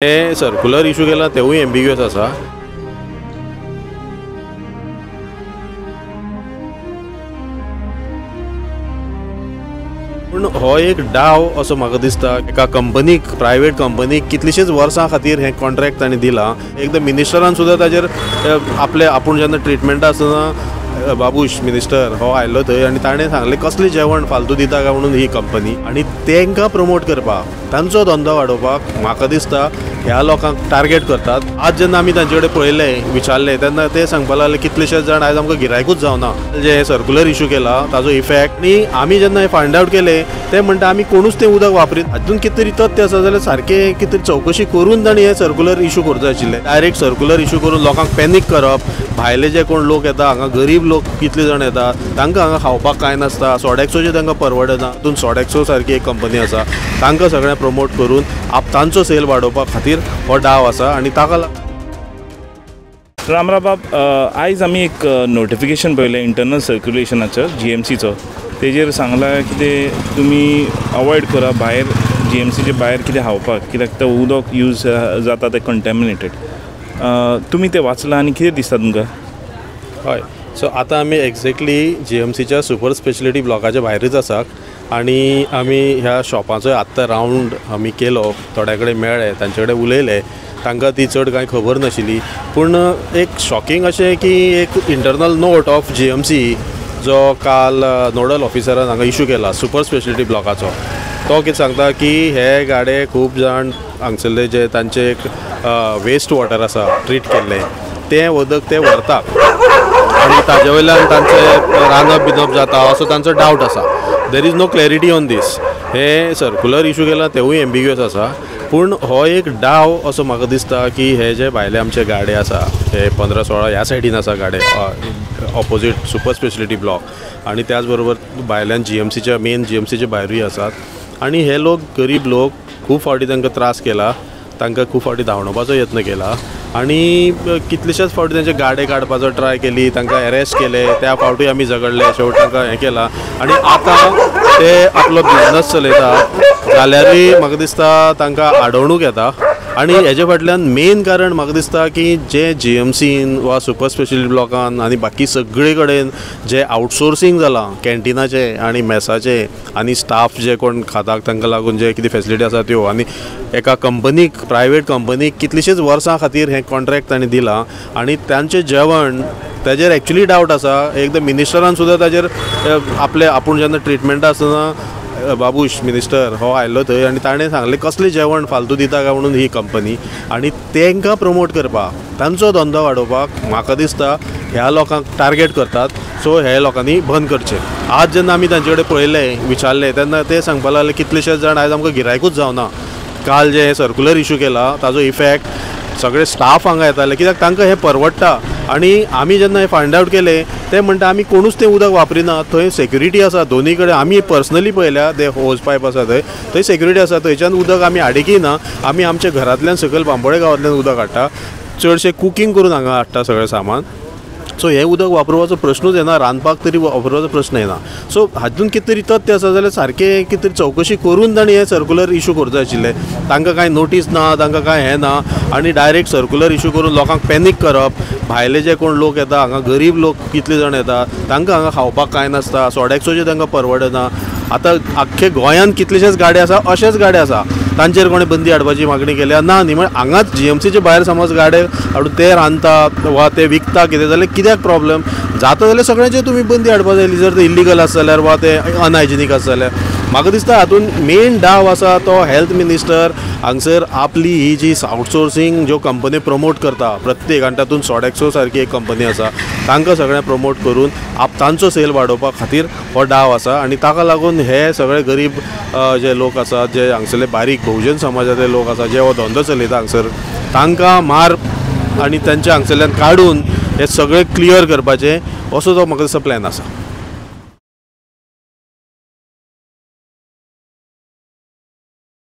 हे circular issue केला तेवूय एम्बिग्युअस आसा. पूण हो एक डाव असो म्हाका दिसता. एका कंपनीक, प्रायवेट कंपनीक कितलीशीच वर्सां खातीर हे कॉन्ट्रॅक्ट तांणी दिलां. एकदां मिनिस्टरान सुद्दां ताजेर आपूण जेन्ना ट्रिटमेंटा आसतना बाबूश मिनिस्टर हो आयल्लो थंय आनी ताणें सांगलें कसलें जेवण फालतू दिता काय म्हणून ही कंपनी. आनी तांकां प्रमोट करपाक, तांचो धंदो वाडोवपाक म्हाका दिसता ह्या लोकांक टार्गेट करतात. आज जेन्ना आमी तांचे कडेन पळयलें, विचारलें, तेन्ना ते सांगपाक लागले कितलेशेच जाण आयज आमकां गिरायकूच जावना. जे हे सर्क्युलर इशू केला ताजो इफेक्ट. आनी आमी जेन्ना हे फायंड आवट केलें ते म्हणटा आमी कोणूच तें उदक वापरीत. हातून कितें तरी तथ्य आसा जाल्यार सारकें कितें तरी चवकशी करून तांणी हे सर्क्युलर इशू करचो आशिल्लें. डायरेक्ट सर्क्युलर इशू करून लोकांक पॅनीक करप. भायले जे कोण लोक येता हांगा, गरीब लोक कितले जाण येता, तांकां हांगा खावपाक कांय नासता. सोडॅक्सोचे तांकां परवडना. हातून सोडॅक्सो सारकी एक कंपनी आसा, तांकां सगळें प्रमोट करून तांचो सेल वाडोवपा खातीर हो डाव आसा. आनी ताका राम बाब, आयज आमी एक नोटिफिकेशन पळयलें इंटरनल सर्क्युलेशनाचो GMCचो. तेजेर सांगलां कितें तुमी अवॉयड करा भायर GMCचे भायर कितें खावपाक, कित्याक तें उदक यूज जाता तें कंटॅमिनेटेड. तुमी तें वाचलां आनी कितें दिसता तुमकां? हय, सो आतां आमी एक्झॅक्टली GMCच्या सुपर स्पेशलिटी ब्लॉकाच्या भायरच आसा. आनी आमी ह्या शॉपाचो आत्तां रावंड आमी केलो. थोड्या कडेन मेळ्ळे, तांचे कडेन उलयले. तांकां ती चड कांय खबर नाशिल्ली. पूण एक शॉकिंग अशें की एक इंटरनल नोट ऑफ GMC जो काल नोडल ऑफिसरान हांगा इशू केला सुपर स्पेशलिटी ब्लॉकाचो, तो कितें सांगता की हे गाडे खूब जाण हांगसरले जे तांचे एक वेस्ट वॉटर आसा ट्रीट केल्लें तें उदक ते व्हरतात आनी ताजे वयल्यान तांचें रांदप बिंदप जाता असो तांचो डावट आसा. There is no clarity on this. हे सर्क्युलर इशू केला तेवूय एम्बिग्युअस आसा. पूण हो एक डाव असो म्हाका दिसता की हे जे भायले आमचे गाडे आसा, हे 15-16 ह्या सायडीन आसा गाडे ऑपोजीट सुपर स्पेशलिटी ब्लॉक, आनी त्याच बरोबर भायल्यान GMCच्या मेन GMCचे भायरूय आसात. आनी हे लोक, गरीब लोक, खूब फावटी तांकां त्रास केला. तांकां खूब फावटी धांवणोवपाचो यत्न केला आनी कितलेशेच फावटी तांचे गाडे काडपाचो ट्राय केली. तांकां अरेस्ट केले. त्या फावटी आमी झगडले. शेवट तांकां हें केलां आनी आतां ते आपलो बिजनस चलयता जाल्यारूय म्हाका दिसता तांकां आडवणूक येता. आनी हेजे फाटल्यान मेन कारण म्हाका दिसता की जे GMCन वा सुपर स्पेशलिटी ब्लॉकान आनी बाकी सगळे कडेन जे आउटसोर्सिंग जालां कॅन्टिनाचे आनी मेसाचे आनी स्टाफ जे कोण खाताक तांकां लागून जे कितें फेसिलिटी आसा त्यो, आनी एका कंपनीक, प्रायवेट कंपनीक कितलीशीच वर्सां खातीर हें कॉन्ट्रॅक्ट तांणी दिलां आनी तांचें जेवण ताजेर एक्चुली डावट आसा. एकदां मिनिस्टरान सुद्दां ताजेर आपूण जेन्ना ट्रिटमेंटा आसतना बाबूश मिनिस्टर हो आयल्लो थंय आनी ताणें सांगलें कसलें जेवण फालतू दिता काय म्हणून ही कंपनी. आनी तांकां प्रमोट करपाक, तांचो धंदो वाडोवपाक म्हाका दिसता ह्या लोकांक टार्गेट करतात. सो हे लोकांनी बंद करचें. आज जेन्ना आमी तांचे कडेन पळयलें, विचारलें, तेन्ना ते सांगपाक लागले कितलेशेच जाण आयज आमकां गिरायकूच जावना. काल जे सर्क्युलर इशू केला ताजो इफेक्ट सगळे स्टाफ हांगा येताले कित्याक तांकां हें परवडटा. आनी आमी जेन्ना हें फायंड आवट केलें ते म्हणटा आमी कोणूच तें उदक वापरिना. थंय सेक्युरिटी आसा दोनी कडेन. आमी पर्सनली पळयल्या, ते होज पायप आसा थंय सेक्युरिटी आसा. थंयच्यान उदक आमी हाडिकी ना. आमी आमच्या घरांतल्यान सकयल बांबोळे गांवांतल्यान उदक हाडटा. चडशें कुकींग करून हांगा हाडटा सगळें सामान. सो हे उदक वापरपाचो प्रश्नूच येना. रांदपाक तरी वापरपाचो प्रश्न येना. सो हातून कितें तरी तथ्य आसा जाल्यार सारकें कितें तरी चवकशी करून तांणी हे सर्क्युलर इशू करचो आशिल्लें. तांकां कांय नोटीस ना, तांकां कांय हें ना, आनी डायरेक्ट सर्क्युलर इशू करून लोकांक पॅनीक करप. भायले जे कोण लोक येता हांगा, गरीब लोक कितले जाण येता, तांकां हांगा खावपाक कांय नासता. सोडॅक्सोचे तांकां परवडना. आतां आख्खे गोंयांत कितलेशेच गाडे आसा, अशेच गाडे आसा तांचेर कोणें बंदी हाडपाची मागणी केल्या ना न्ही. म्हळ्यार हांगाच GMCचे भायर समज गाडे हाडून ते रांदतात वा ते विकता कितें जाल्यार कित्याक प्रॉब्लेम जाता जाल्यार सगळ्यांचेर तुमी बंदी हाडपाक जाय जर ते इल्लिगल आसा जाल्यार वा ते अनहायजिनीक आसा जाल्यार. म्हाका दिसता हातून मेन डाव आसा तो हेल्थ मिनिस्टर हांगसर आपली ही जी आउटसोर्सिंग ज्यो कंपनी प्रमोट करता प्रत्येक, आनी तातूंत सोडॅक्सो सारकी एक कंपनी आसा, तांकां सगळें प्रमोट करून तांचो सेल वाडोवपा खातीर हो डाव आसा. आनी ताका लागून हे सगळे गरीब जे लोक आसात, जे हांगसरले बारीक बहुजन समाजाचे लोक आसा, जे हो धंदो चलयता हांगसर, तांकां मार आनी तांच्या हांगसरल्यान काडून हे सगळें क्लियर करपाचें असो तो म्हाका दिसता प्लॅन आसा.